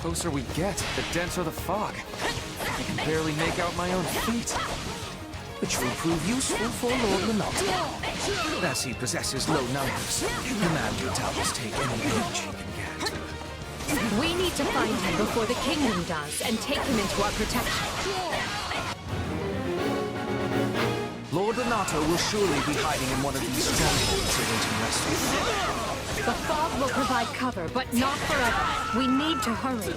closer we get, the denser the fog. I can barely make out my own feet. Which will prove useful for Lord Renato. As he possesses low numbers, the man can doubtless take any edge he can get. We need to find him before the kingdom does, and take him into our protection. Lord Renato will surely be hiding in one of these strongholds awaiting rescue. The fog will provide cover, but not forever. We need to hurry.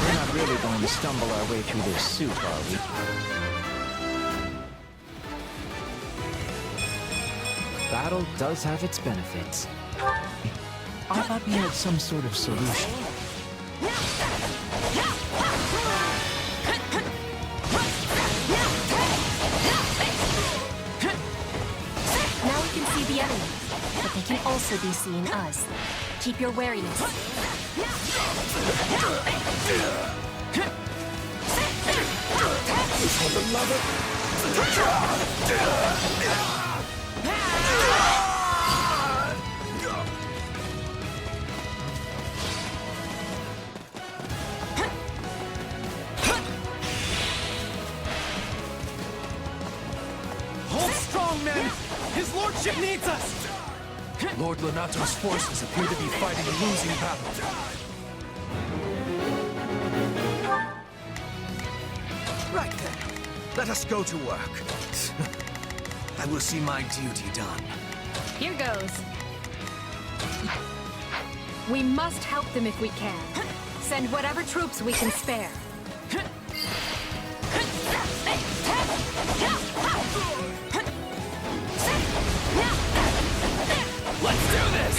We're not really going to stumble our way through this soup, are we? Battle does have its benefits. I thought we had some sort of solution. Now we can see the enemy, but they can also be seeing us. Keep your wariness. For the love Hold strong, men! His lordship needs us! Lord Lenato's forces appear to be fighting a losing battle. Right then. Let us go to work. I will see my duty done. Here goes. We must help them if we can. Send whatever troops we can spare. Let's do this!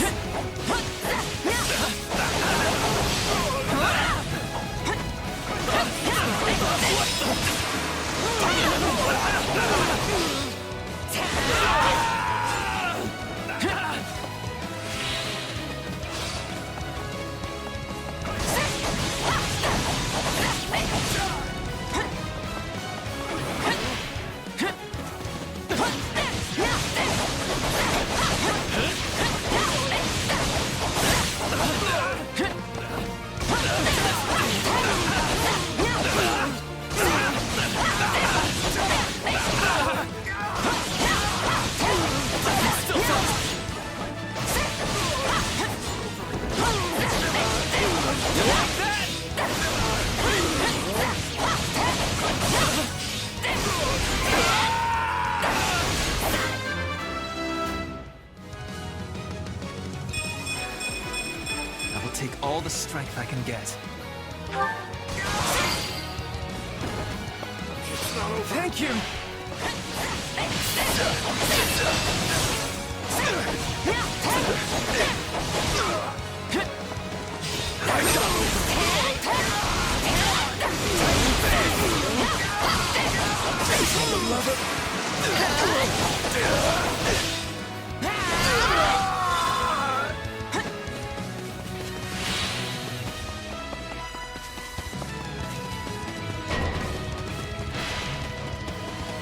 I will take all the strength I can get. Thank you!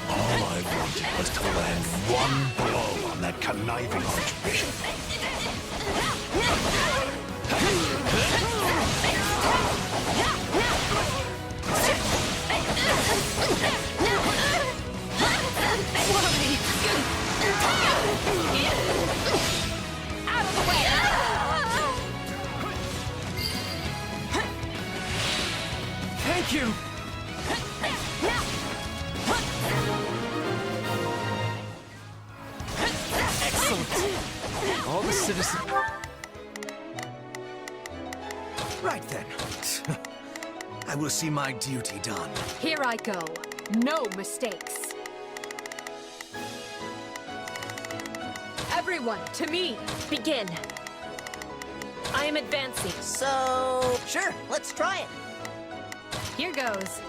All I wanted was to land one blow on that conniving archbishop. Out of the way! Thank you! Excellent. All the citizens... Right then. I will see my duty done. Here I go. No mistakes. Everyone, to me. Begin. I am advancing. So, sure, let's try it. Here goes.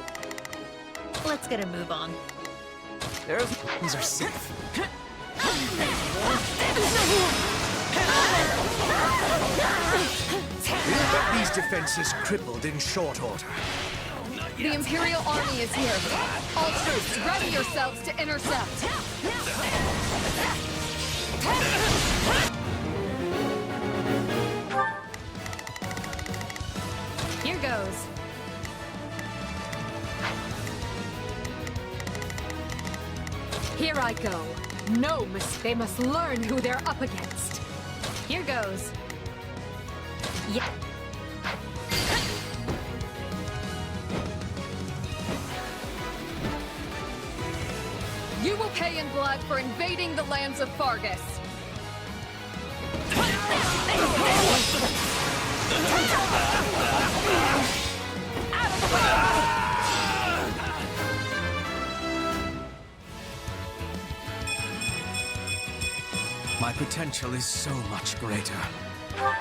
Let's get a move on. These are safe. We'll get these defenses crippled in short order. The Imperial Army is here. All troops, ready yourselves to intercept. Here I go. No, they must learn who they're up against. Here goes. Yeah. You will pay in blood for invading the lands of Fargus. My potential is so much greater. I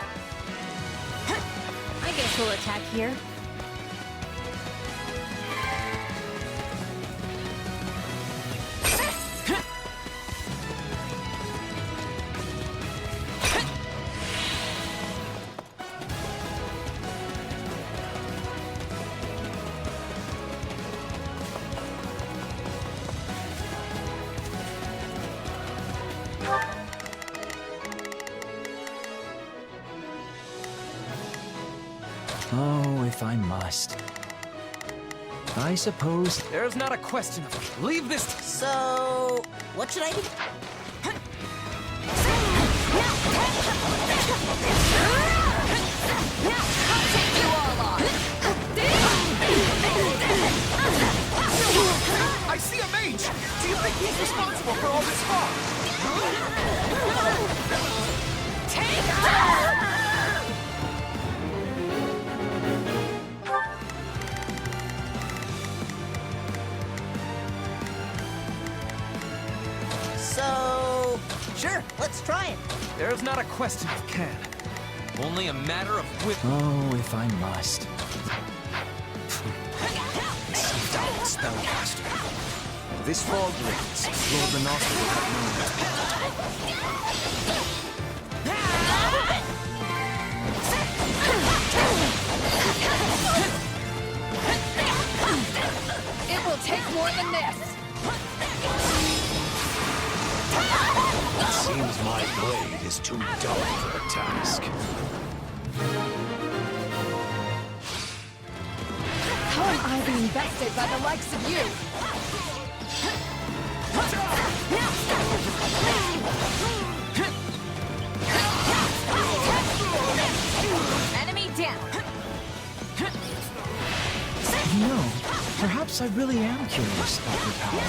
guess we'll attack here. Oh, if I must. I suppose there's not a question of it. Leave this. So, what should I do? I'll take you all on. I see a mage! Do you think he's responsible for all this harm? So, sure, let's try it. There's not a question of can. Only a matter of will. Oh, if I must. Self-doubt spellcaster. This fog lifts. Lord Lenato will have known that. It will take more than this. It seems my blade is too dull for the task. How am I being bested by the likes of you? Enemy down. You know, perhaps I really am curious about your power.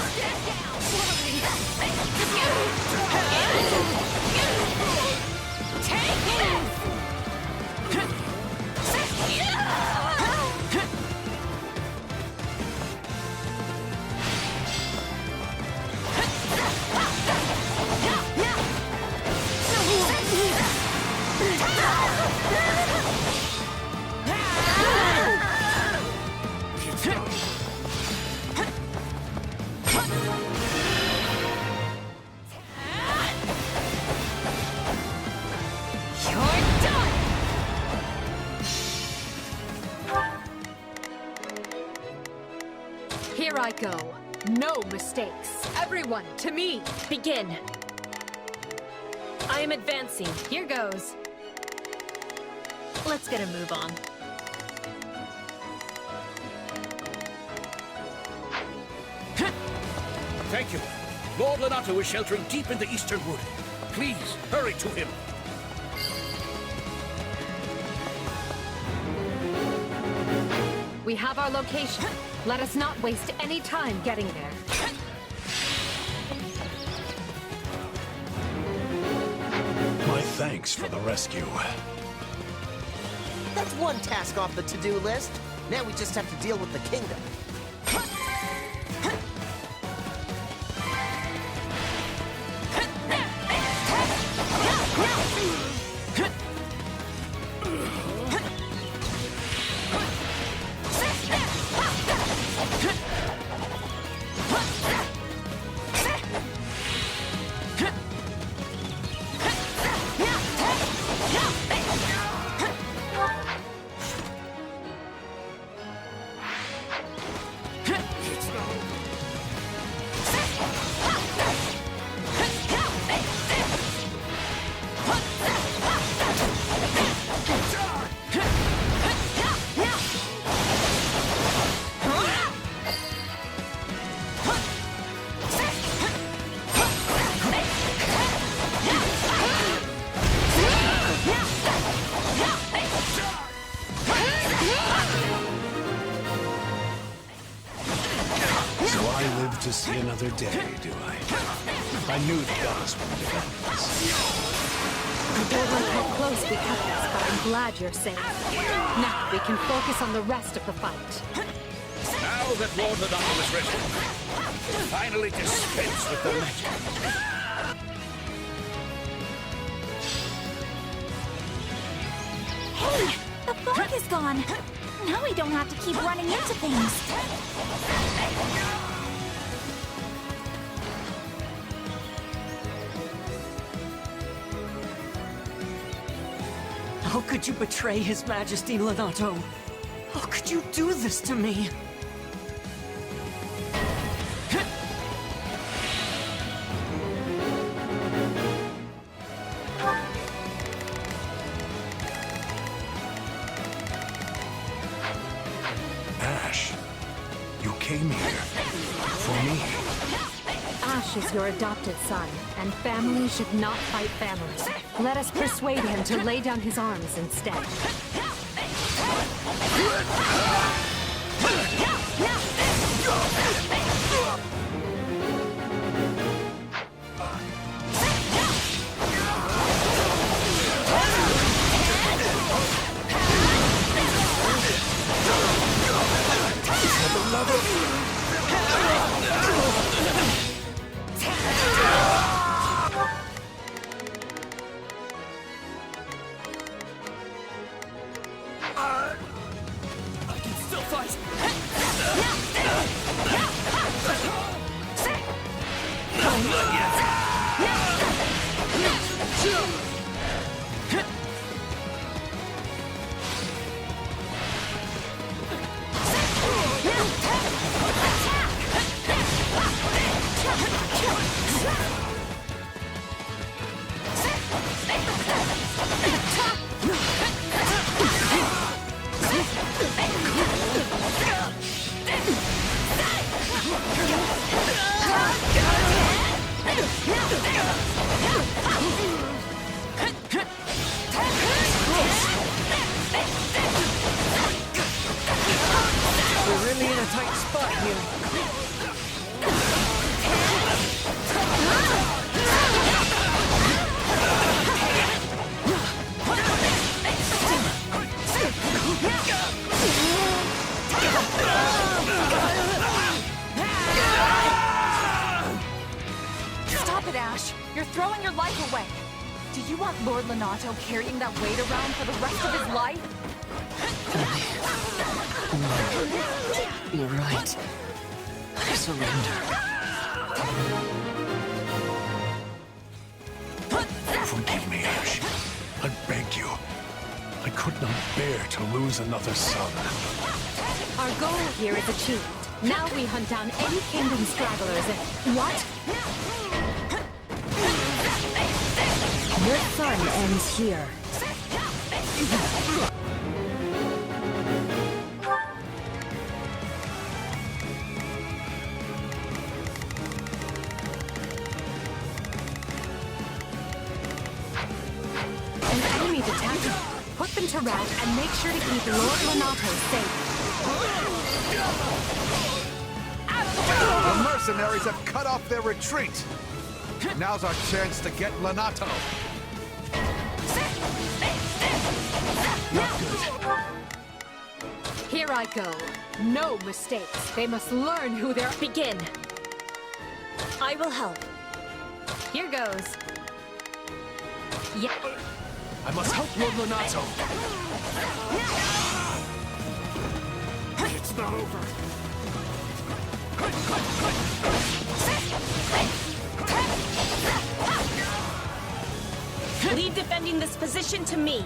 Here I go. No mistakes. Everyone, to me. Begin. I am advancing. Here goes. Let's get a move on. Thank you. Lord Lenato is sheltering deep in the eastern wood. Please, hurry to him. We have our location. Let us not waste any time getting there. My thanks for the rescue. That's one task off the to-do list. Now we just have to deal with the kingdom. to see another day, do I? I knew the gods would defend us. I don't like how close we cut this, but I'm glad you're safe. Now we can focus on the rest of the fight. Now that Lord Lonato is rested, we'll finally dispense with the magic. Hey! The fog is gone! Now we don't have to keep running into things. How could you betray His Majesty, Lonato? How could you do this to me? Ash, you came here for me. Ash is your adopted son, and family should not fight families. Let us persuade him to lay down his arms instead. I can still fight! We're really in a tight spot here. Stop it, Ash! You're throwing your life away! Do you want Lord Lonato carrying that weight around for the rest of his life? You're right. I surrender. Forgive me, Ash. I beg you. I could not bear to lose another son. Our goal here is achieved. Now we hunt down any kingdom stragglers and... What? Your fun ends here. An enemy detected. Put them to rout and make sure to keep Lord Lonato safe. The mercenaries have cut off their retreat. Now's our chance to get Lonato. Not good. Here I go. No mistakes. They must learn who they're... Begin. I will help. Here goes. Yeah. I must help Lord Lonato. It's not over. Leave defending this position to me.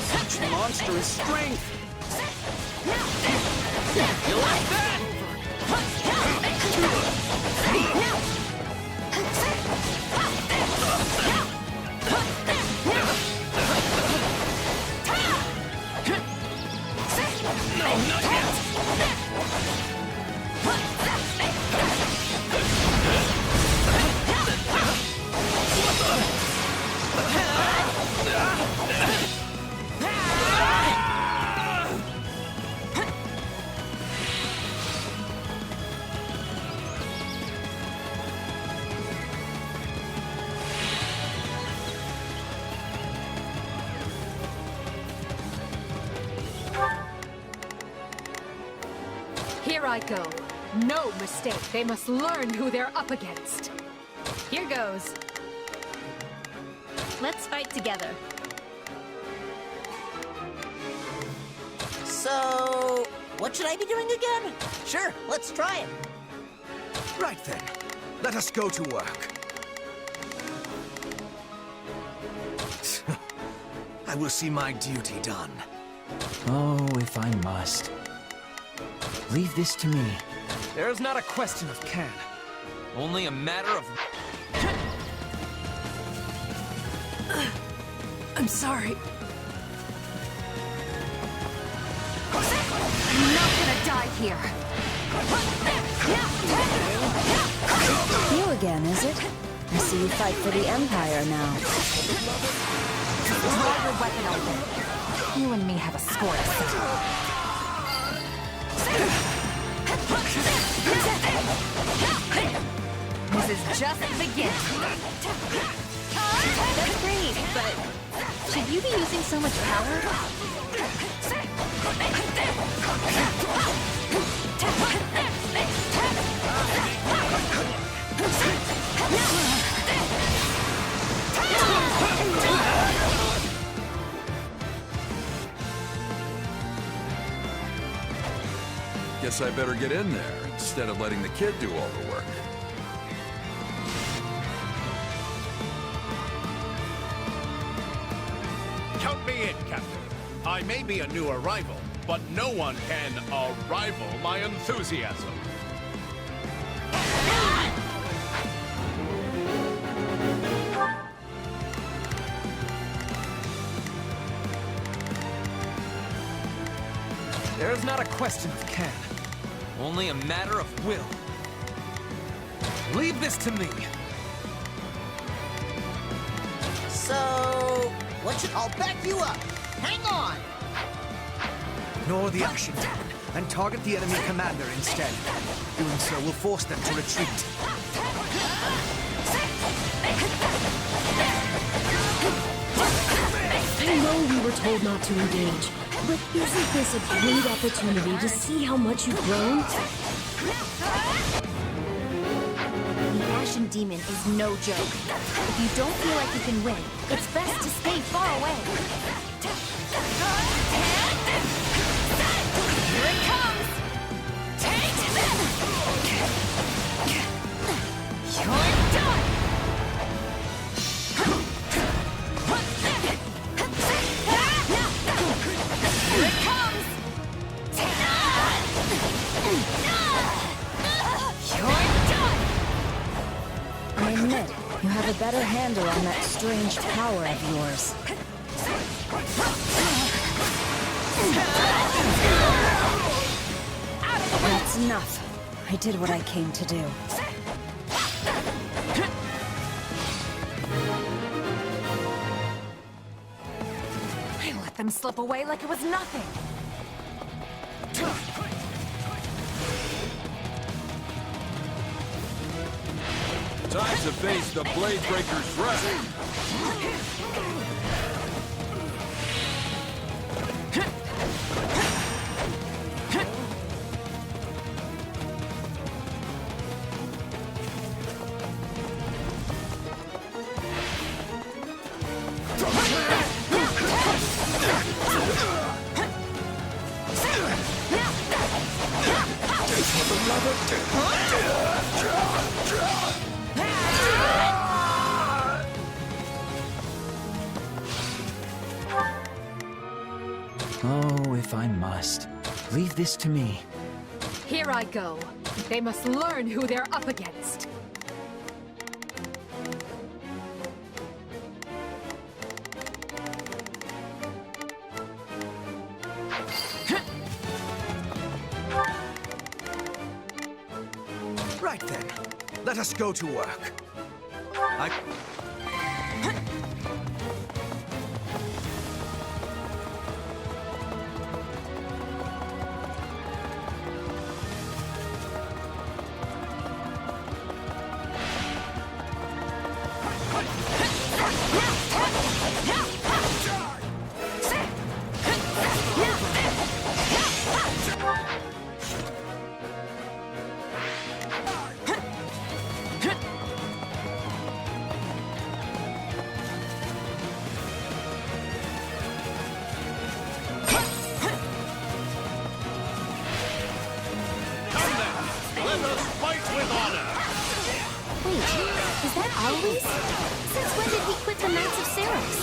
Such monstrous strength! You like that? What the Here I go. No mistake. They must learn who they're up against. Here goes. Let's fight together. So, what should I be doing again? Sure, let's try it. Right then. Let us go to work. I will see my duty done. Oh, if I must. Leave this to me. There's not a question of can. Only a matter of... I'm sorry. I'm not gonna die here. You again, is it? I see you fight for the Empire now. Draw your weapon open. You and me have a score to settle. This is just the beginning. That's great, but should you be using so much power? Guess I better get in there instead of letting the kid do all the work. Count me in, Captain. I may be a new arrival, but no one can arrival my enthusiasm. There's not a question of can. Only a matter of will. Leave this to me. So, what should... I'll back you up. Hang on. Ignore the action, and target the enemy commander instead. Doing so will force them to retreat. I know we were told not to engage, but isn't this a great opportunity to see how much you've grown? The Ashen Demon is no joke. If you don't feel like you can win, it's best to stay far away. Here it comes! You're done! Here it comes! You're done! I admit, you have a better handle on that strange power of yours. That's enough. I did what I came to do. I let them slip away like it was nothing. Time to face the Blade Breaker's wrath. Oh, if I must. Leave this to me. Here I go. They must learn who they're up against. Right then. Let us go to work. Always? Since when did he quit the Knights of Ceres?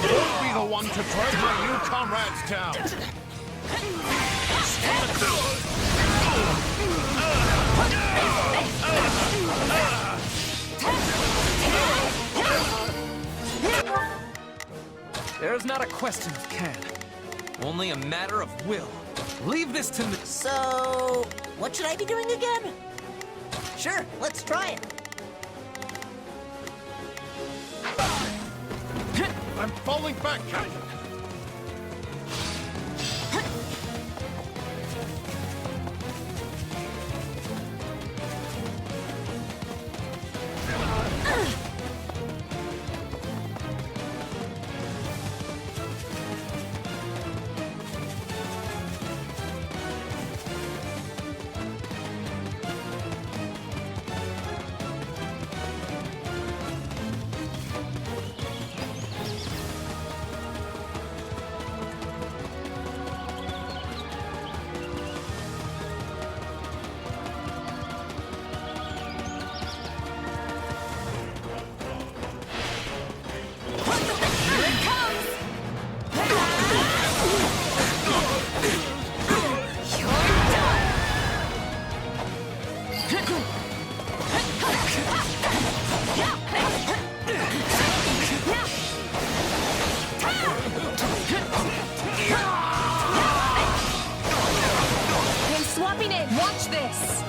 Won't be the one to drag my new comrades down. There's not a question of can. Only a matter of will. Leave this to me. So, what should I be doing again? Sure, let's try it. I'm falling back, Captain. Hey, swapping in! Watch this!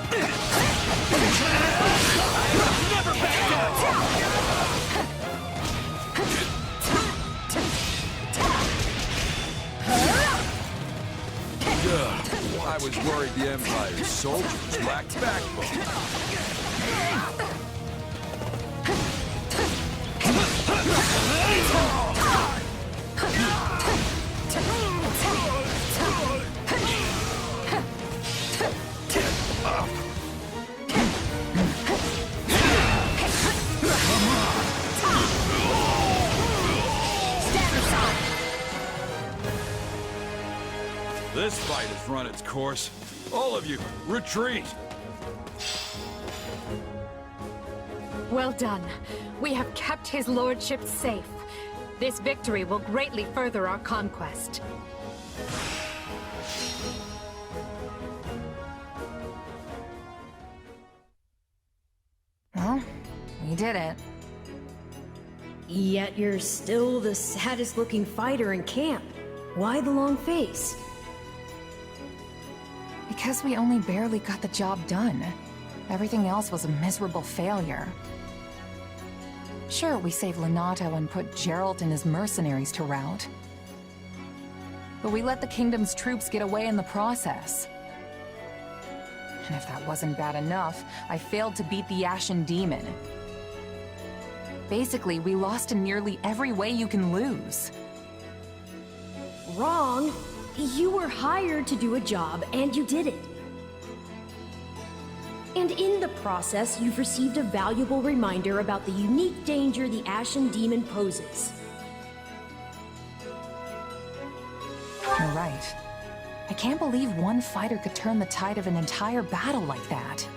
I was worried the Empire's soldiers lacked backbone. This fight has run its course. All of you, retreat! Well done. We have kept his lordship safe. This victory will greatly further our conquest. Well, we did it. Yet you're still the saddest looking fighter in camp. Why the long face? Because we only barely got the job done. Everything else was a miserable failure. Sure, we saved Lonato and put Geralt and his mercenaries to rout. But we let the kingdom's troops get away in the process. And if that wasn't bad enough, I failed to beat the Ashen Demon. Basically, we lost in nearly every way you can lose. Wrong. You were hired to do a job, and you did it. And in the process, you've received a valuable reminder about the unique danger the Ashen Demon poses. You're right. I can't believe one fighter could turn the tide of an entire battle like that.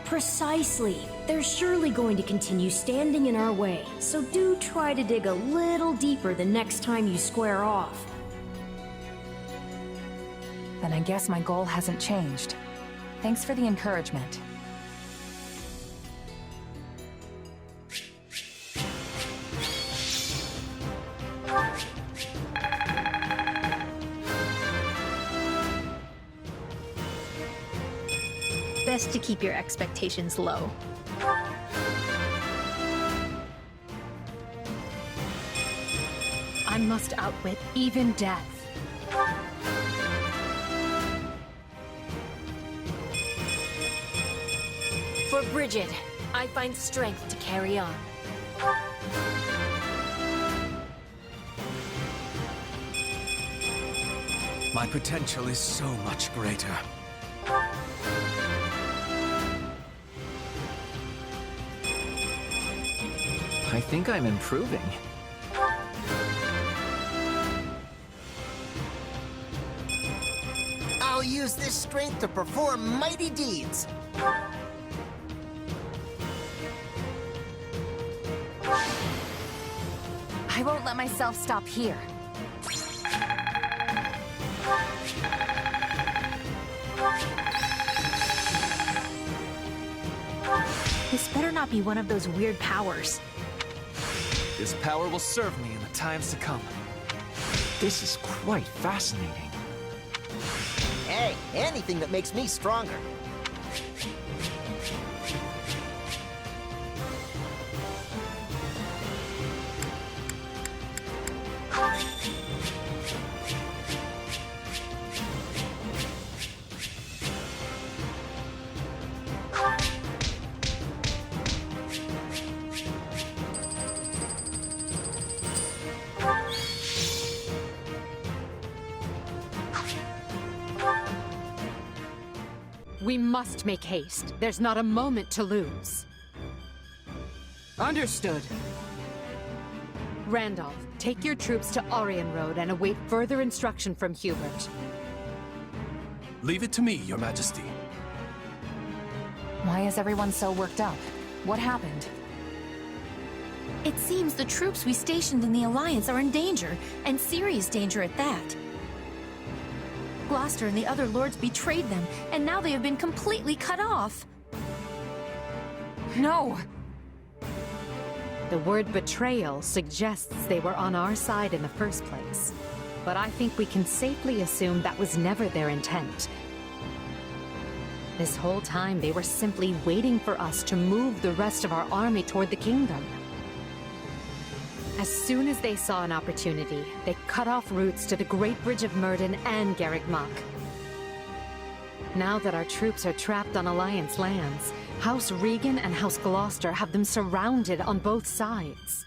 Precisely. They're surely going to continue standing in our way, so do try to dig a little deeper the next time you square off. Then I guess my goal hasn't changed. Thanks for the encouragement. Best to keep your expectations low. I must outwit even death. For Bridget, I find strength to carry on. My potential is so much greater. I think I'm improving. use this strength to perform mighty deeds. I won't let myself stop here. This better not be one of those weird powers. This power will serve me in the times to come. This is quite fascinating. Hey, anything that makes me stronger. We must make haste. There's not a moment to lose. Understood. Randolph, take your troops to Orion Road and await further instruction from Hubert. Leave it to me, Your Majesty. Why is everyone so worked up? What happened? It seems the troops we stationed in the Alliance are in danger, and serious danger at that. Gloucester and the other lords betrayed them, and now they have been completely cut off. No! The word betrayal suggests they were on our side in the first place. But I think we can safely assume that was never their intent. This whole time they were simply waiting for us to move the rest of our army toward the kingdom. As soon as they saw an opportunity, they cut off routes to the Great Bridge of Myrddin and Garreg Mach. Now that our troops are trapped on Alliance lands, House Regan and House Gloucester have them surrounded on both sides.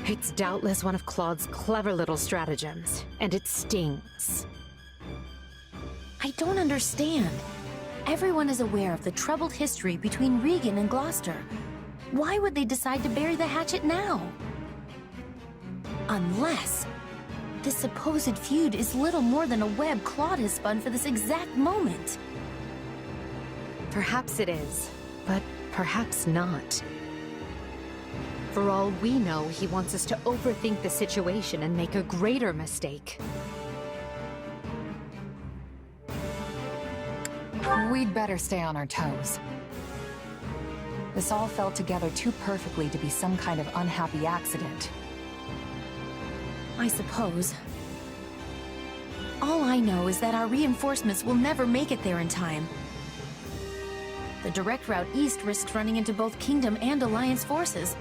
It's doubtless one of Claude's clever little stratagems, and it stings. I don't understand. Everyone is aware of the troubled history between Regan and Gloucester. Why would they decide to bury the hatchet now? Unless this supposed feud is little more than a web Claude has spun for this exact moment. Perhaps it is, but perhaps not. For all we know, he wants us to overthink the situation and make a greater mistake. We'd better stay on our toes. This all fell together too perfectly to be some kind of unhappy accident. I suppose. All I know is that our reinforcements will never make it there in time. The direct route east risks running into both Kingdom and Alliance forces.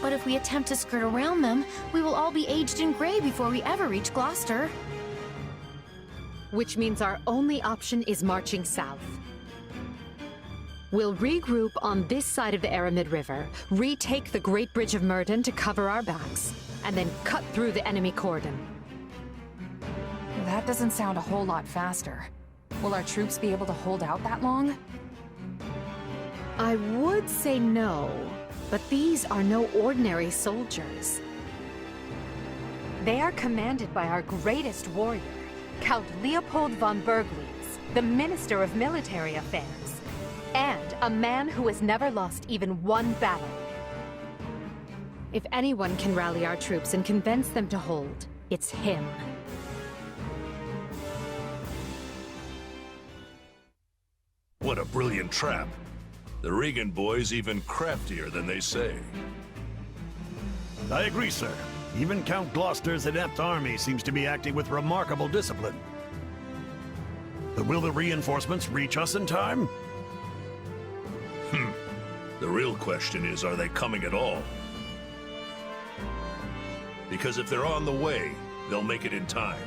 But if we attempt to skirt around them, we will all be aged in gray before we ever reach Gloucester. Which means our only option is marching south. We'll regroup on this side of the Aramid River, retake the Great Bridge of Myrddin to cover our backs, and then cut through the enemy cordon. That doesn't sound a whole lot faster. Will our troops be able to hold out that long? I would say no, but these are no ordinary soldiers. They are commanded by our greatest warrior, Count Leopold von Bergwitz, the Minister of Military Affairs, and a man who has never lost even one battle. If anyone can rally our troops and convince them to hold, it's him. What a brilliant trap. The Regan boys even craftier than they say. I agree, sir. Even Count Gloucester's inept army seems to be acting with remarkable discipline. But will the reinforcements reach us in time? The real question is, are they coming at all? Because if they're on the way, they'll make it in time.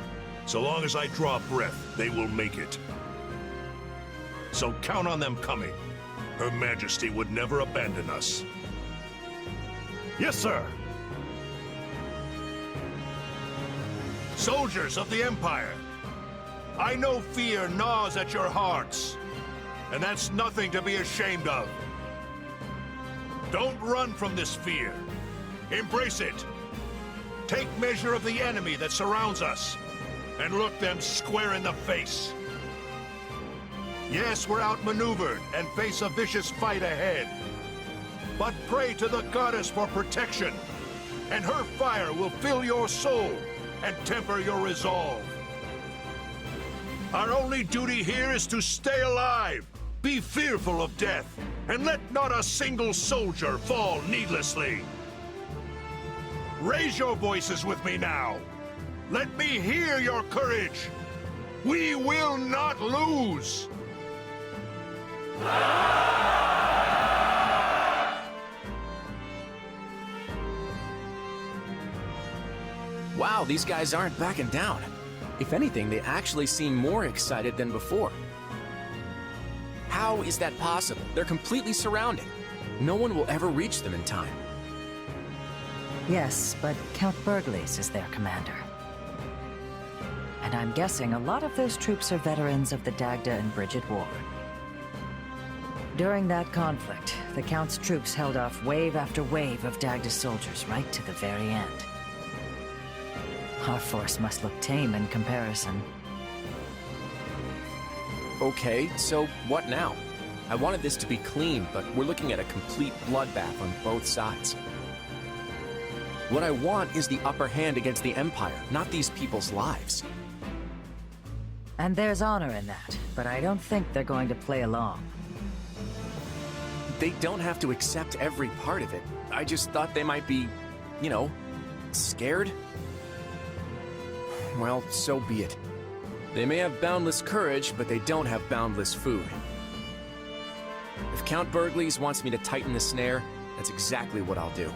So long as I draw breath, they will make it. So count on them coming. Her Majesty would never abandon us. Yes, sir. Soldiers of the Empire, I know fear gnaws at your hearts, and that's nothing to be ashamed of. Don't run from this fear. Embrace it. Take measure of the enemy that surrounds us. and look them square in the face. Yes, we're outmaneuvered and face a vicious fight ahead. But pray to the goddess for protection, and her fire will fill your soul and temper your resolve. Our only duty here is to stay alive, be fearful of death, and let not a single soldier fall needlessly. Raise your voices with me now. Let me hear your courage. We will not lose. Wow, these guys aren't backing down. If anything, they actually seem more excited than before. How is that possible? They're completely surrounded. No one will ever reach them in time. Yes, but Count Burgles is their commander. And I'm guessing a lot of those troops are veterans of the Dagda and Bridget War. During that conflict, the Count's troops held off wave after wave of Dagda soldiers right to the very end. Our force must look tame in comparison. Okay, so what now? I wanted this to be clean, but we're looking at a complete bloodbath on both sides. What I want is the upper hand against the Empire, not these people's lives. And there's honor in that, but I don't think they're going to play along. They don't have to accept every part of it. I just thought they might be, you know, scared. Well, so be it. They may have boundless courage, but they don't have boundless food. If Count Burgles wants me to tighten the snare, that's exactly what I'll do.